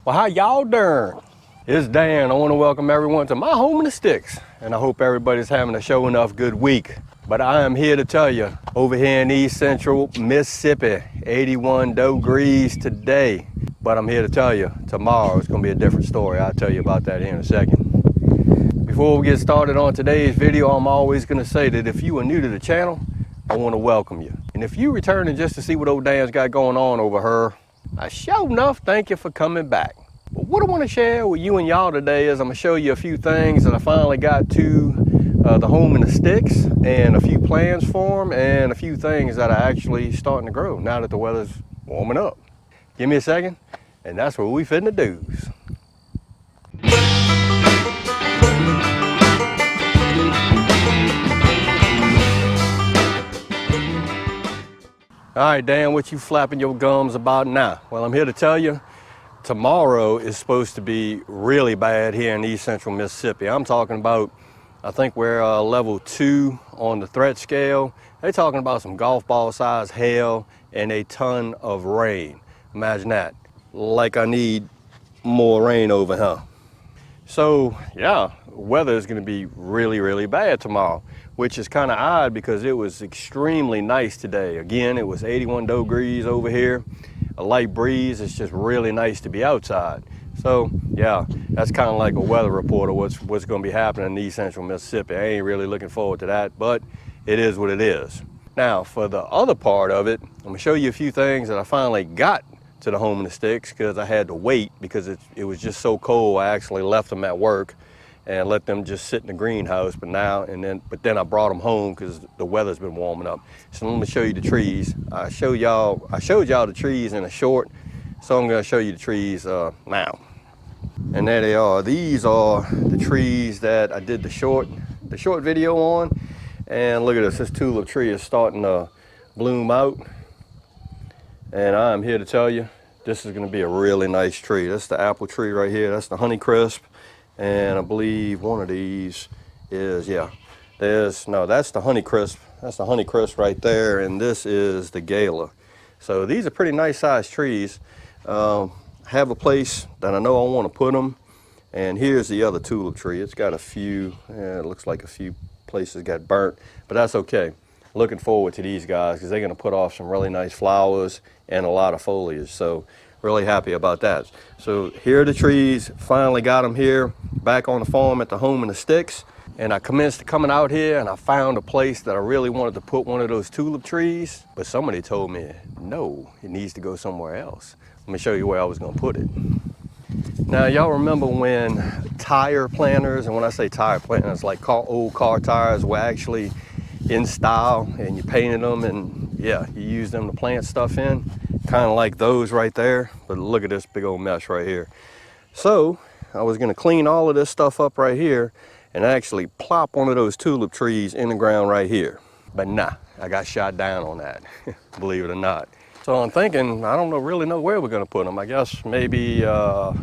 Well, how y'all doing? It's Dan. I want to welcome everyone to my home in the sticks, and I hope everybody's having a show enough good week. But I am here to tell you, over here in East Central Mississippi, 81 degrees today. But I'm here to tell you, tomorrow it's going to be a different story. I'll tell you about that here in a second. Before we get started on today's video, I'm always going to say that if you are new to the channel, I want to welcome you. And if you returning just to see what old Dan's got going on over here, I sure enough thank you for coming back. But what I want to share with you and y'all today is I'm going to show you a few things that I finally got to the home in the sticks, and a few plans for them, and a few things that are actually starting to grow now that the weather's warming up. Give me a second, and that's what we finna do. All right, Dan, what you flapping your gums about now? Well, I'm here to tell you, tomorrow is supposed to be really bad here in East Central Mississippi. I'm talking about, I think we're level 2 on the threat scale. They're talking about some golf ball size hail and a ton of rain. Imagine that. Like I need more rain over here. So yeah, weather is going to be really, really bad tomorrow, which is kind of odd because it was extremely nice today. Again, it was 81 degrees over here, a light breeze. It's just really nice to be outside. So yeah, that's kind of like a weather reporter, what's going to be happening in East Central Mississippi. I ain't really looking forward to that, but it is what it is. Now, for the other part of it, I'm going to show you a few things that I finally got to the home in the sticks because I had to wait because it was just so cold. I actually left them at work and let them just sit in the greenhouse, but then I brought them home because the weather's been warming up. So let me show you the trees. I showed y'all the trees in a short, so I'm going to show you the trees now. And there they are. These are the trees that I did the short video on. And look at this. This tulip tree is starting to bloom out. And I'm here to tell you, this is going to be a really nice tree. That's the apple tree right here. That's the Honeycrisp. And I believe one of these is, yeah, that's the Honeycrisp. That's the Honeycrisp right there. And this is the Gala. So these are pretty nice sized trees. Have a place that I know I want to put them. And here's the other tulip tree. It's got a few, it looks like a few places got burnt, but that's okay. Looking forward to these guys because they're going to put off some really nice flowers and a lot of foliage. So really happy about that. So here are the trees. Finally got them here back on the farm at the home in the sticks. And I commenced coming out here and I found a place that I really wanted to put one of those tulip trees, but somebody told me, no, it needs to go somewhere else. Let me show you where I was going to put it. Now, y'all remember when tire planters, and when I say tire planters, like old car tires were actually in style and you painted them and yeah, you used them to plant stuff in, kind of like those right there. But look at this big old mess right here. So I was going to clean all of this stuff up right here and actually plop one of those tulip trees in the ground right here. But nah, I got shot down on that, believe it or not. So I'm thinking, I don't really know where we're going to put them. I guess maybe, I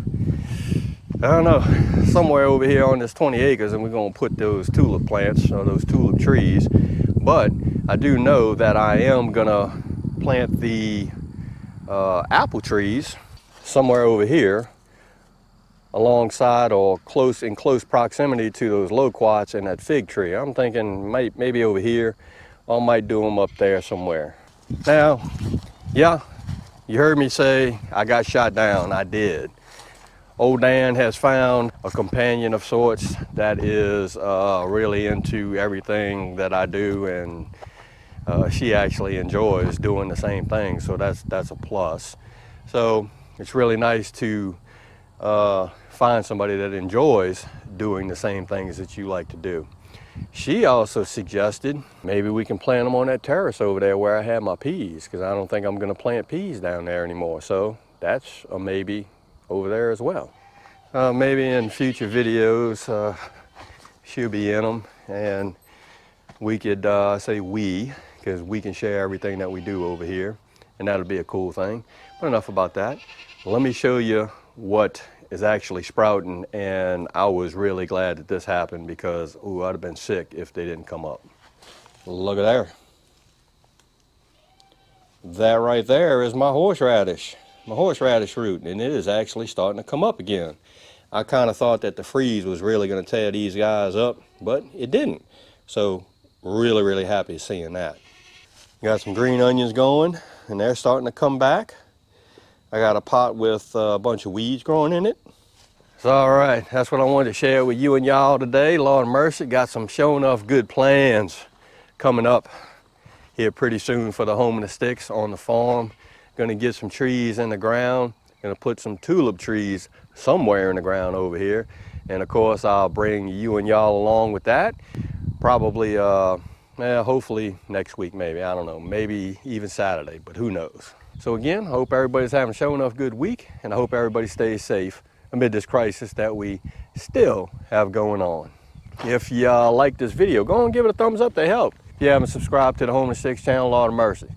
don't know, somewhere over here on this 20 acres, and we're going to put those tulip plants or those tulip trees. But I do know that I am going to plant the apple trees somewhere over here alongside or in close proximity to those loquats and that fig tree. I'm thinking maybe over here, or I might do them up there somewhere. Now, yeah, you heard me say I got shot down. I did. Old Dan has found a companion of sorts that is really into everything that I do, and she actually enjoys doing the same thing, so that's a plus. So it's really nice to find somebody that enjoys doing the same things that you like to do. She also suggested maybe we can plant them on that terrace over there where I have my peas, because I don't think I'm going to plant peas down there anymore. So that's a maybe over there as well. Maybe in future videos she'll be in them and we could say we, because we can share everything that we do over here, and that'll be a cool thing. But enough about that. Let me show you what is actually sprouting, and I was really glad that this happened because ooh, I'd have been sick if they didn't come up. Look at there. That right there is my horseradish. my horseradish root, and it is actually starting to come up again. I kind of thought that the freeze was really going to tear these guys up, but it didn't. So really, really happy seeing that. Got some green onions going, and they're starting to come back. I got a pot with a bunch of weeds growing in it. So all right, that's what I wanted to share with you and y'all today. Lord mercy, got some sure enough good plans coming up here pretty soon for the Home in the Sticks on the farm. Gonna get some trees in the ground. Gonna put some tulip trees somewhere in the ground over here. And of course, I'll bring you and y'all along with that. Probably, hopefully next week maybe, I don't know, maybe even Saturday, but who knows. So again, hope everybody's having a sure enough good week, and I hope everybody stays safe amid this crisis that we still have going on. If you like this video, go and give it a thumbs up to help. If you haven't subscribed to the Home in the Sticks channel, Lord of mercy,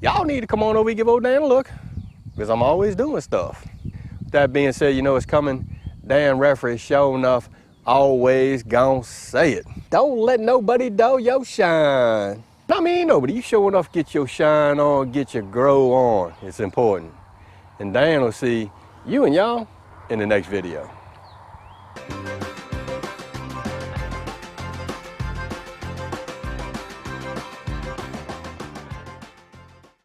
y'all need to come on over and give old Dan a look, because I'm always doing stuff. With that being said, you know it's coming. Dan Referee, sure enough, always gonna say it. Don't let nobody dull your shine. I mean, nobody, you sure enough get your shine on, get your grow on. It's important. And Dan will see you and y'all in the next video.